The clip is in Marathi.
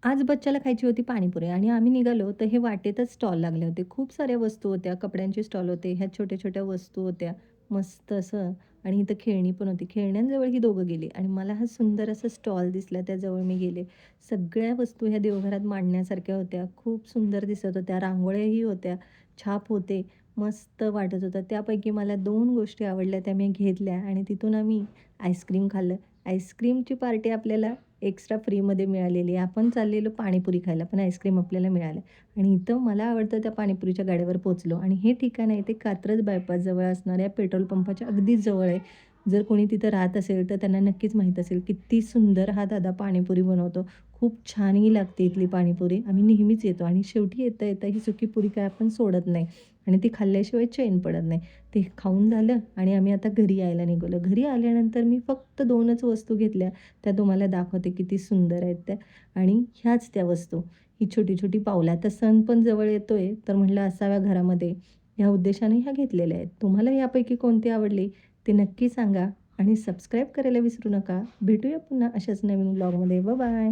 आज बच्चाला खायची होती पाणीपुरी आणि आम्ही निघालो, तर हे वाटेतच स्टॉल लागले होते. खूप साऱ्या वस्तू होत्या, कपड्यांचे स्टॉल होते, ह्या छोट्या-छोट्या वस्तू होत्या. मस्त असं आणि इथं खेळणी पण होती. खेळण्यांजवळ ही दोघं गेले आणि मला हा सुंदर असा स्टॉल दिसला, त्याजवळ मी गेले. सगळ्या वस्तू ह्या देवघरात मांडण्यासारख्या होत्या. खूप सुंदर दिसत होत्या. रांगोळ्याही होत्या, छाप होते. मस्त वाटत होतं. त्यापैकी मला 2 गोष्टी आवडल्या, त्या मी घेतल्या आणि तिथून आम्ही आईस्क्रीम खाल्लं. आईस्क्रीमची पार्टी आपल्याला एक्स्ट्रा फ्रीमध्ये मिळालेली आहे. आपण चाललेलो पाणीपुरी खायला, पण आईस्क्रीम आपल्याला मिळालं आणि इथं मला आवडतं त्या पाणीपुरीच्या गाड्यावर पोहोचलो आणि हे ठिकाण आहे ते कात्रज बायपासजवळ असणाऱ्या पेट्रोल पंपाच्या अगदीच जवळ आहे. जर कोणी तिथं राहत असेल, तर त्यांना नक्कीच माहीत असेल, किती सुंदर हा दादा पाणीपुरी बनवतो. खूप छानही लागते इथली पाणीपुरी. आम्ही नेहमीच येतो आणि शेवटी येता-येता ही सुकी पुरी काय आपण सोडत नाही आणि ती खाल्ल्याशिवाय चैन पडत नाही. ते खाऊन झालं आणि आम्ही आता घरी यायला निघालो. घरी आल्यानंतर मी फक्त 2च वस्तू घेतल्या. त्या तुम्हाला दाखवते किती सुंदर आहेत त्या आणि ह्याच त्या वस्तू. ही छोटी-छोटी पावलं. आता सण पण जवळ येतोय, तर म्हटलं असाव्या घरामध्ये. ह्या उद्देशाने ह्या घेतलेल्या आहेत. तुम्हाला यापैकी कोणती आवडली ते नक्की सांगा आणि सबस्क्राईब करायला विसरू नका. भेटूया पुन्हा अशाच नवीन ब्लॉगमध्ये. बाय.